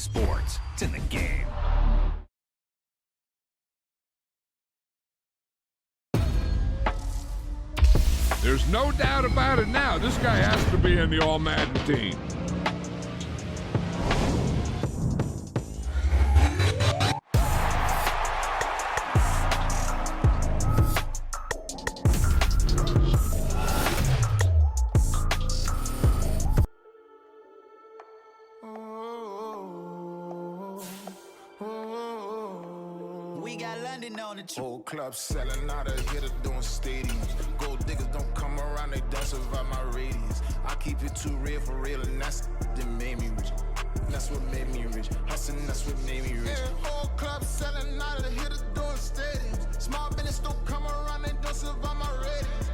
sports. It's in the game. There's no doubt about it now. This guy has to be in the All-Madden team. Whole club selling out of here to doing stadiums. Gold diggers don't come around, they don't survive my radius. I keep it too real for real, and that's that made me rich. That's what made me rich. Hustling, that's what made me rich. Yeah, whole club selling out of here to doing stadiums. Small business don't come around, they don't survive my radius.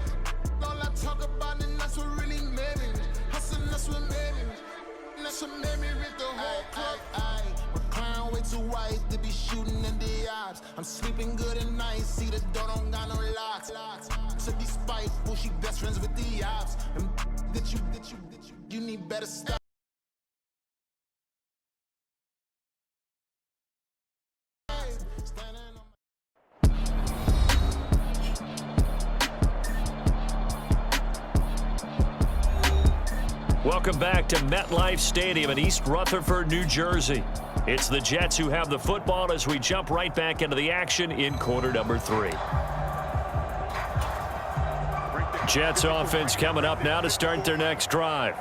All I talk about, and that's what really made me rich. Hustling, that's what made me rich. That's what made me rich. The whole club. Way too white to be shooting in the ops. I'm sleeping good at night, see the door don't got no locks. To be spiteful, she best friends with the ops. And you need better stuff. Welcome back to MetLife Stadium in East Rutherford, New Jersey. It's the Jets who have the football as we jump right back into the action in quarter number 3. Jets offense coming up now to start their next drive.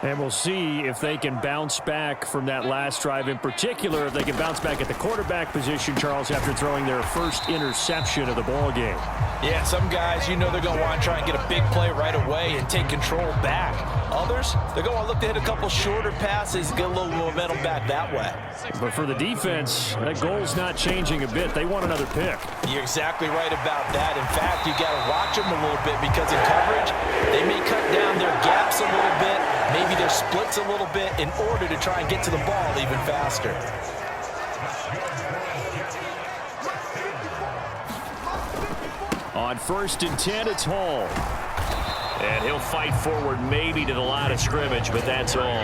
And we'll see if they can bounce back from that last drive. In particular, if they can bounce back at the quarterback position, Charles, after throwing their first interception of the ball game. Yeah, some guys, you know they're going to want to try and get a big play right away and take control back. Others, they're going to look to hit a couple shorter passes, get a little momentum back that way. But for the defense, that goal's not changing a bit. They want another pick. You're exactly right about that. In fact, you got to watch them a little bit because in coverage, they may cut down their gaps a little bit, maybe their splits a little bit in order to try and get to the ball even faster. On 1st and 10, it's Hall. And he'll fight forward maybe to the line of scrimmage, but that's all.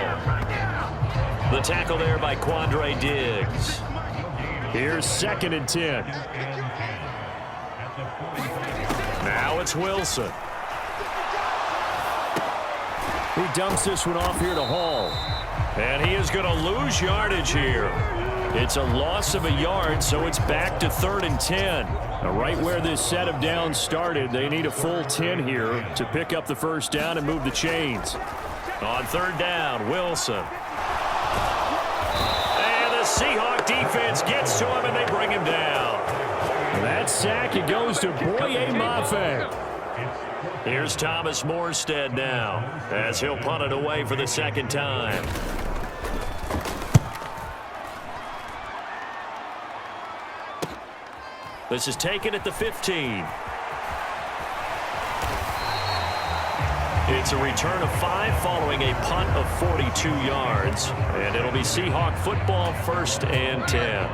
The tackle there by Quandre Diggs. Here's 2nd and 10. Now it's Wilson. He dumps this one off here to Hall. And he is going to lose yardage here. It's a loss of a yard, so it's back to 3rd and 10. Now, right where this set of downs started, they need a full 10 here to pick up the first down and move the chains. On 3rd down, Wilson. And the Seahawk defense gets to him, and they bring him down. That sack, it goes to Boye Mafe. Here's Thomas Morstead now, as he'll punt it away for the 2nd time. This is taken at the 15. It's a return of 5 following a punt of 42 yards. And it'll be Seahawk football 1st and 10.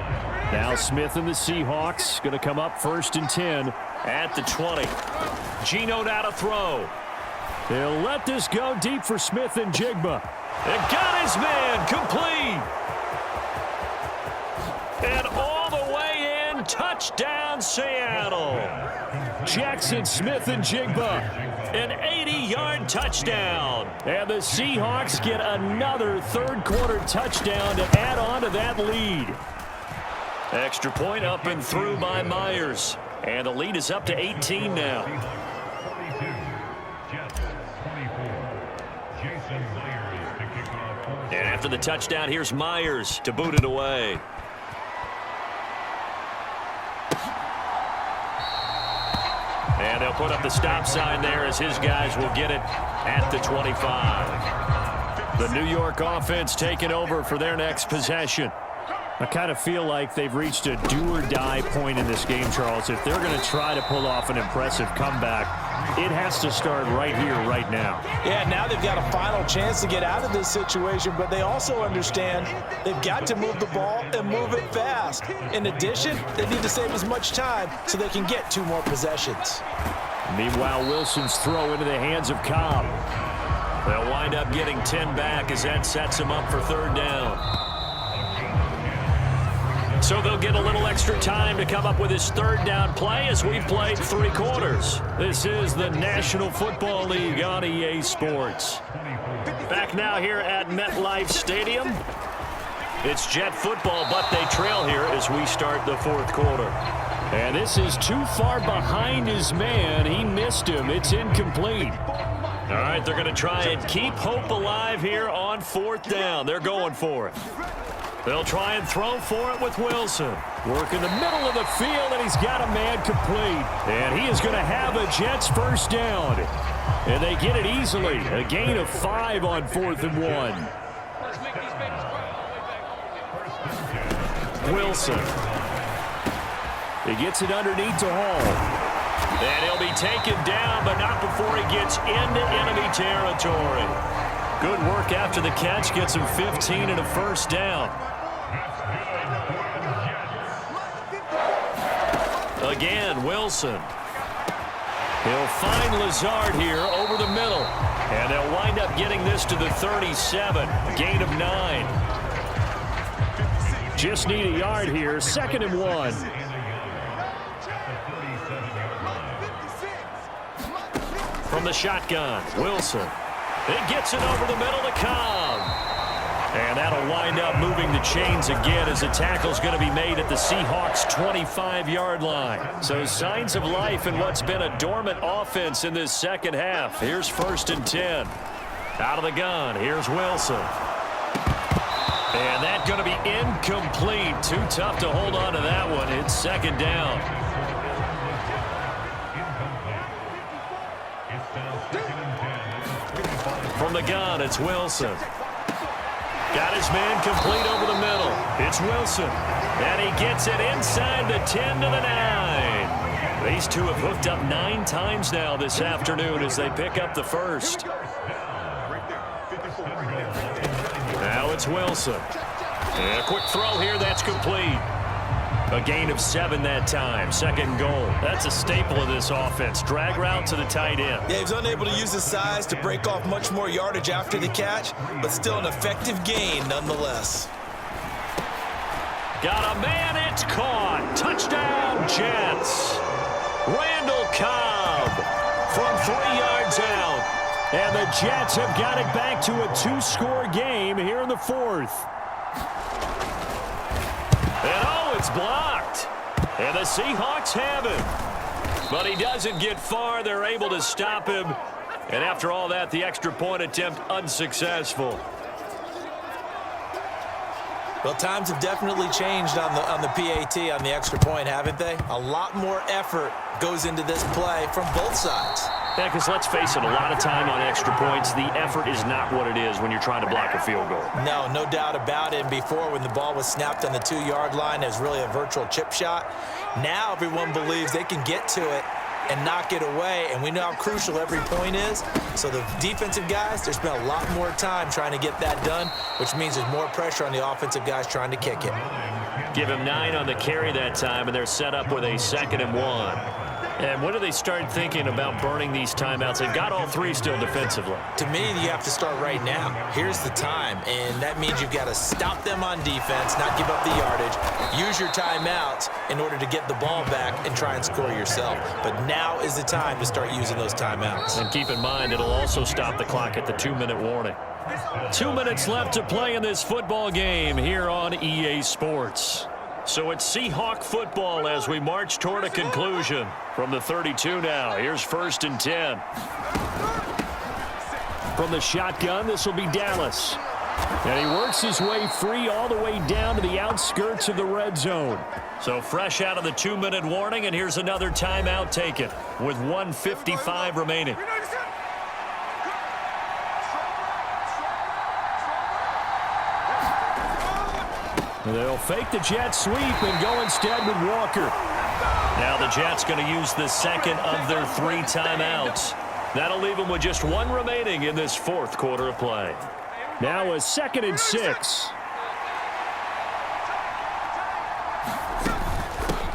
Now Smith and the Seahawks going to come up 1st and 10 at the 20. Geno now to throw. They'll let this go deep for Smith and Jigba. And got his man complete. And all the way in, touchdown Seattle. Jackson Smith and Jigba, an 80-yard touchdown. And the Seahawks get another third-quarter touchdown to add on to that lead. Extra point up and through by Myers. And the lead is up to 18 now. And after the touchdown, here's Myers to boot it away. And they'll put up the stop sign there as his guys will get it at the 25. The New York offense taking over for their next possession. I kind of feel like they've reached a do-or-die point in this game, Charles. If they're going to try to pull off an impressive comeback, it has to start right here, right now. Yeah, now they've got a final chance to get out of this situation, but they also understand they've got to move the ball and move it fast. In addition, they need to save as much time so they can get 2 more possessions. Meanwhile, Wilson's throw into the hands of Cobb. They'll wind up getting 10 back as that sets them up for 3rd down. So they'll get a little extra time to come up with his third down play as we've played 3 quarters. This is the National Football League on EA Sports. Back now here at MetLife Stadium. It's Jet football, but they trail here as we start the 4th quarter. And this is too far behind his man. He missed him. It's incomplete. All right, they're going to try and keep hope alive here on 4th down. They're going for it. They'll try and throw for it with Wilson. Work in the middle of the field, and he's got a man complete. And he is going to have a Jets first down. And they get it easily. A gain of 5 on 4th and 1. Wilson. He gets it underneath to Hall. And he'll be taken down, but not before he gets into enemy territory. Good work after the catch. Gets him 15 and a first down. Again, Wilson. He'll find Lazard here over the middle. And they'll wind up getting this to the 37. Gain of 9. Just need a yard here. 2nd and 1. From the shotgun, Wilson. It gets it over the middle to Cobb. And that'll wind up moving the chains again as the tackle's going to be made at the Seahawks' 25-yard line. So signs of life in what's been a dormant offense in this second half. Here's 1st and 10. Out of the gun, here's Wilson. And that's going to be incomplete. Too tough to hold on to that one. It's 2nd down. From the gun, it's Wilson. Got his man complete over the middle. It's Wilson. And he gets it inside the 10 to the 9. These two have hooked up 9 times now this afternoon as they pick up the first. Now it's Wilson. And a quick throw here, that's complete. A gain of 7 that time. 2nd goal. That's a staple of this offense. Drag route to the tight end. Yeah, he was unable to use his size to break off much more yardage after the catch, but still an effective gain nonetheless. Got a man, it's caught. Touchdown, Jets. Randall Cobb from 3 yards out. And the Jets have got it back to a 2-score game here in the 4th. And oh, it's blocked. And the Seahawks have him. But he doesn't get far. They're able to stop him. And after all that, the extra point attempt unsuccessful. Well, times have definitely changed on the PAT, on the extra point, haven't they? A lot more effort goes into this play from both sides. Yeah, because let's face it, a lot of time on extra points, the effort is not what it is when you're trying to block a field goal. No doubt about it. And before, when the ball was snapped on the 2-yard line, it was really a virtual chip shot. Now everyone believes they can get to it and knock it away, and we know how crucial every point is. So the defensive guys, there's been a lot more time trying to get that done, which means there's more pressure on the offensive guys trying to kick it. Give him 9 on the carry that time, and they're set up with a 2nd and 1. And when do they start thinking about burning these timeouts? They've got all 3 still defensively. To me, you have to start right now. Here's the time, and that means you've got to stop them on defense, not give up the yardage, use your timeouts in order to get the ball back and try and score yourself. But now is the time to start using those timeouts. And keep in mind, it'll also stop the clock at the 2-minute warning. 2 minutes left to play in this football game here on EA Sports. So it's Seahawk football as we march toward a conclusion. From the 32 now, here's 1st and 10. From the shotgun, this will be Dallas. And he works his way free all the way down to the outskirts of the red zone. So fresh out of the 2-minute warning, and here's another timeout taken with 1:55 remaining. They'll fake the jet sweep and go instead with Walker. Now the Jets going to use the 2nd of their 3 timeouts. That'll leave them with just 1 remaining in this 4th quarter of play. Now a 2nd and 6.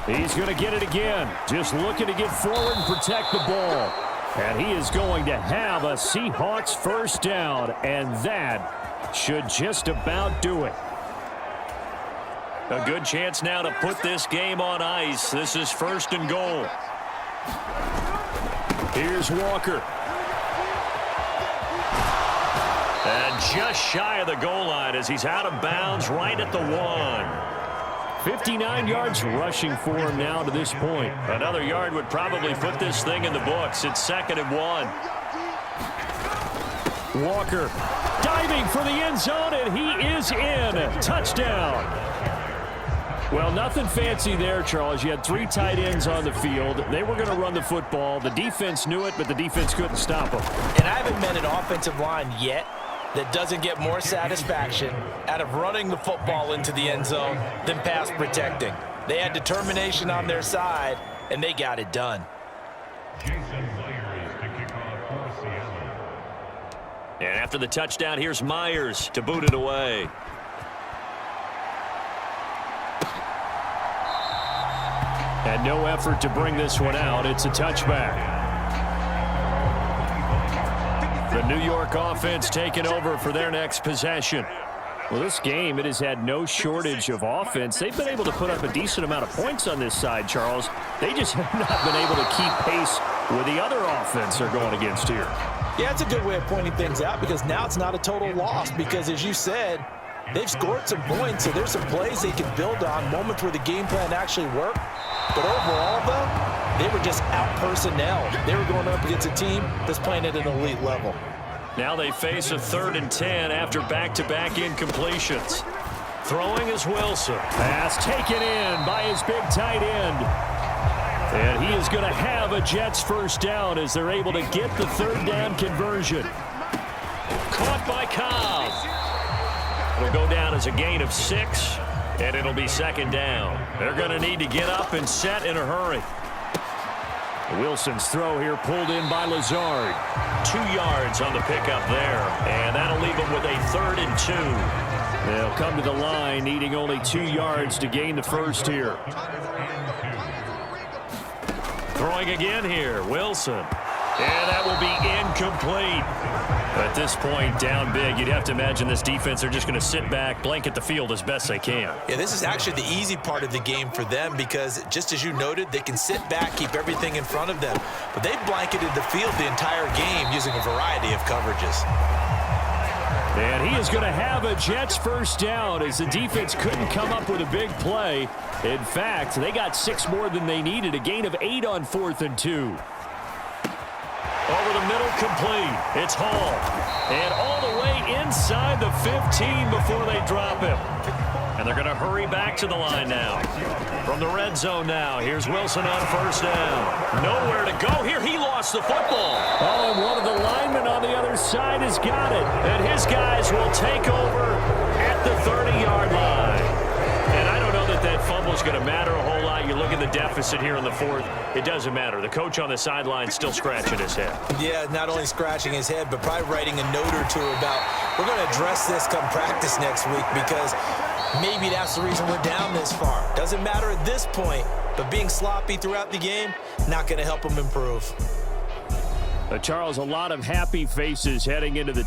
He's going to get it again. Just looking to get forward and protect the ball. And he is going to have a Seahawks first down. And that should just about do it. A good chance now to put this game on ice. This is 1st and goal. Here's Walker. And just shy of the goal line as he's out of bounds right at the 1. 59 yards rushing for him now to this point. Another yard would probably put this thing in the books. It's 2nd and 1. Walker diving for the end zone, and he is in. Touchdown. Well, nothing fancy there, Charles. You had 3 tight ends on the field. They were going to run the football. The defense knew it, but the defense couldn't stop them. And I haven't met an offensive line yet that doesn't get more satisfaction out of running the football into the end zone than pass protecting. They had determination on their side, and they got it done. And after the touchdown, here's Myers to boot it away. And no effort to bring this one out. It's a touchback. The New York offense taking over for their next possession. Well, this game, it has had no shortage of offense. They've been able to put up a decent amount of points on this side, Charles. They just have not been able to keep pace with the other offense they're going against here. Yeah, it's a good way of pointing things out because now it's not a total loss because, as you said, they've scored some points, so there's some plays they can build on, moments where the game plan actually worked. But overall, though, they were just out-personnel. They were going up against a team that's playing at an elite level. Now they face a 3rd and 10 after back-to-back incompletions. Throwing is Wilson. Pass taken in by his big tight end. And he is going to have a Jets first down as they're able to get the 3rd down conversion. Caught by Cobb. It'll go down as a gain of 6, and it'll be 2nd down. They're going to need to get up and set in a hurry. Wilson's throw here pulled in by Lazard. 2 yards on the pickup there, and that'll leave them with a 3rd and 2. They'll come to the line needing only 2 yards to gain the first here. Throwing again here, Wilson. And that will be incomplete. At this point, down big, you'd have to imagine this defense, they're just going to sit back, blanket the field as best they can. Yeah, this is actually the easy part of the game for them because, just as you noted, they can sit back, keep everything in front of them. But they've blanketed the field the entire game using a variety of coverages. And he is going to have a Jets first down as the defense couldn't come up with a big play. In fact, they got 6 more than they needed, a gain of 8 on 4th and 2. Over the middle, complete. It's Hall. And all the way inside the 15 before they drop him. And they're going to hurry back to the line now. From the red zone now, here's Wilson on first down. Nowhere to go here. He lost the football. Oh, and one of the linemen on the other side has got it. And his guys will take over at the 30-yard line. And I don't know that that fumble is going to matter a whole lot. You look at the deficit here in the 4th. It doesn't matter. The coach on the sideline still scratching his head. Yeah, not only scratching his head, but probably writing a note or two about, we're going to address this come practice next week because maybe that's the reason we're down this far. Doesn't matter at this point, but being sloppy throughout the game, not going to help them improve. Charles, a lot of happy faces heading into the